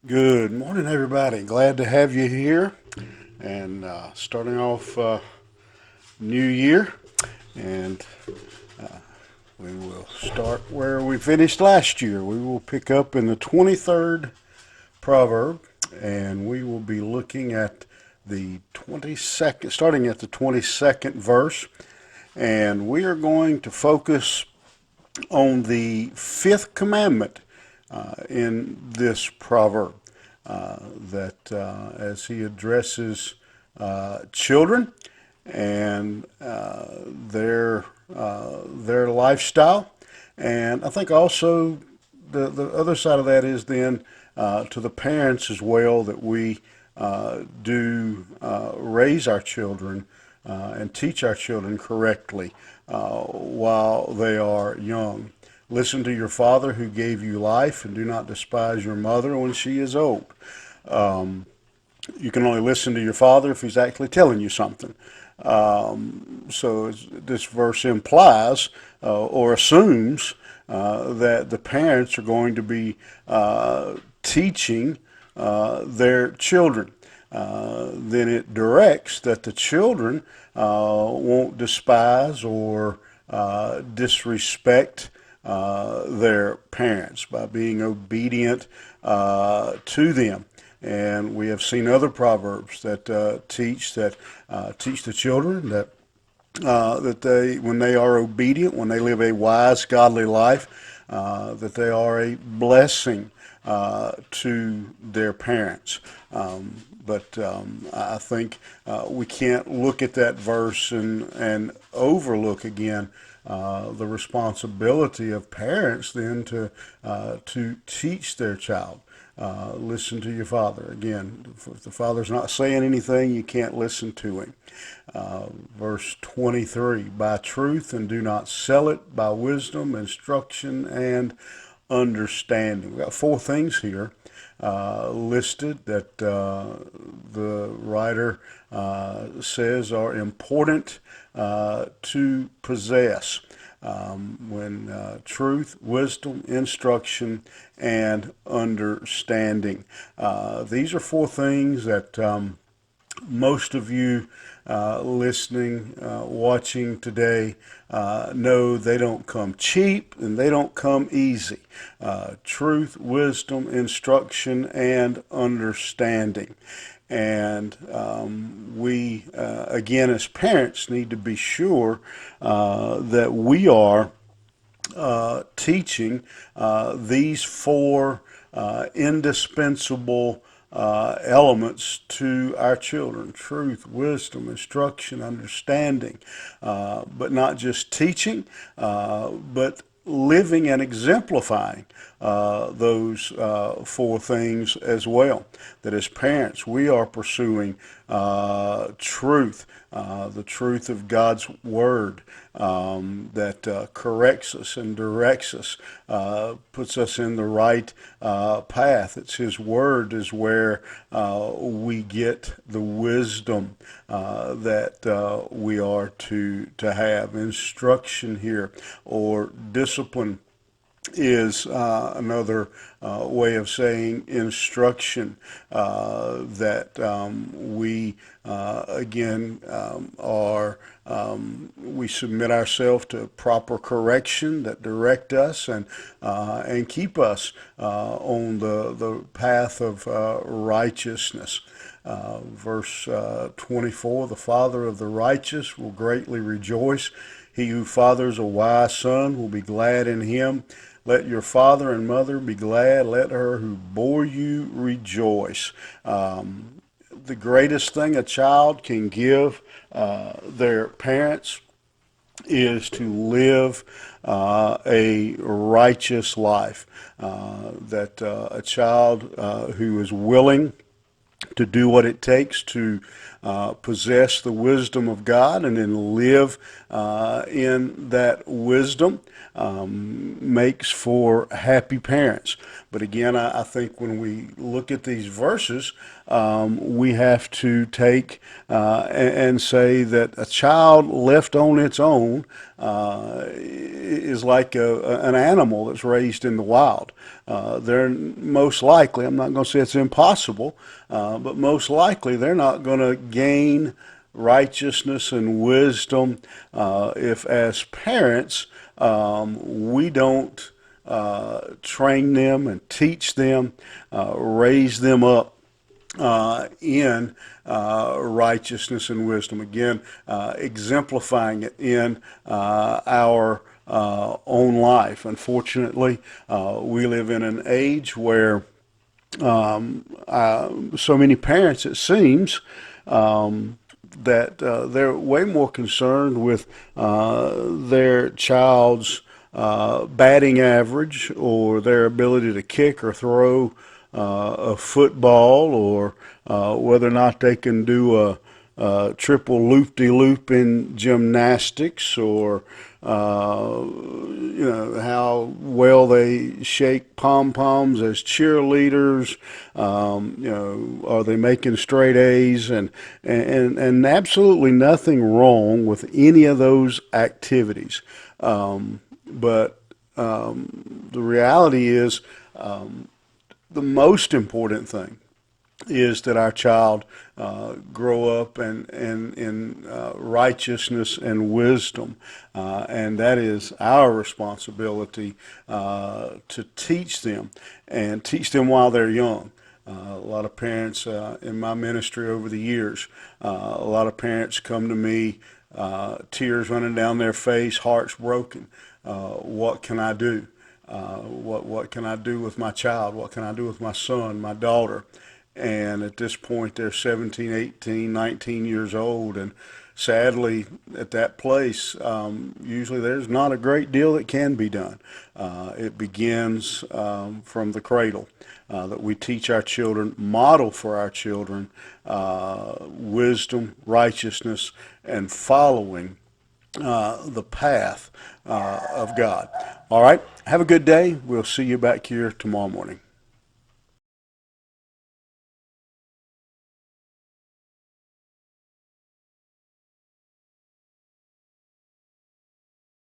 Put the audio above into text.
Good morning, everybody. Glad to have you here and starting off new year. And we will start where we finished last year. We will pick up in the 23rd proverb, and we will be looking at the 22nd, starting at the 22nd verse. And we are going to focus on the fifth commandment in this proverb that as he addresses children and their lifestyle, and I think also the other side of that is then to the parents as well that we do raise our children and teach our children correctly while they are young. Listen to your father who gave you life, and do not despise your mother when she is old. Um, you can only listen to your father if he's actually telling you something. So this verse implies or assumes that the parents are going to be teaching their children. Then it directs that the children won't despise or disrespect their parents by being obedient to them. And we have seen other proverbs that teach the children that they, when they are obedient, when they live a wise, godly life, that they are a blessing to their parents. But I think we can't look at that verse and overlook again the responsibility of parents then to teach their child. Listen to your father. Again, if the father's not saying anything, you can't listen to him. Verse 23, buy truth and do not sell it, by wisdom, instruction, and understanding. We've got four things here listed that the writer says are important to possess. When truth, wisdom, instruction, and understanding. These are four things that most of you listening, watching today, know they don't come cheap and they don't come easy. Truth, wisdom, instruction, and understanding. And we, again, as parents, need to be sure that we are teaching these four indispensable elements to our children: truth, wisdom, instruction, understanding. But not just teaching, but living and exemplifying those four things as well. That as parents, we are pursuing truth, the truth of God's Word that corrects us and directs us, puts us in the right path. It's His Word is where we get the wisdom that we are to have. Instruction here, or discipline, is another way of saying instruction that we again are we submit ourselves to proper correction that direct us and keep us on the path of righteousness. Verse 24, the father of the righteous will greatly rejoice. He who fathers a wise son will be glad in him. Let your father and mother be glad. Let her who bore you rejoice. The greatest thing a child can give their parents is to live a righteous life. That a child who is willing to do what it takes to possess the wisdom of God and then live in that wisdom makes for happy parents. But again, I think when we look at these verses, we have to take and say that a child left on its own is like an animal that's raised in the wild. They're most likely, I'm not going to say it's impossible, but most likely they're not going to gain righteousness and wisdom if, as parents, we don't train them and teach them, raise them up in righteousness and wisdom. Again, exemplifying it in our own life. Unfortunately, we live in an age where so many parents, it seems, that they're way more concerned with their child's batting average or their ability to kick or throw a football, or whether or not they can do a triple loop-de-loop in gymnastics, or how well they shake pom-poms as cheerleaders. Are they making straight A's, and absolutely nothing wrong with any of those activities. But the reality is, the most important thing is that our child grow up in righteousness and wisdom, and that is our responsibility to teach them, and teach them while they're young. A lot of parents in my ministry over the years, a lot of parents come to me, tears running down their face, hearts broken. What can I do? What can I do with my child? What can I do with my son, my daughter? And at this point, they're 17, 18, 19 years old. And sadly, at that place, usually there's not a great deal that can be done. It begins from the cradle, that we teach our children, model for our children wisdom, righteousness, and following the path of God. All right. Have a good day. We'll see you back here tomorrow morning.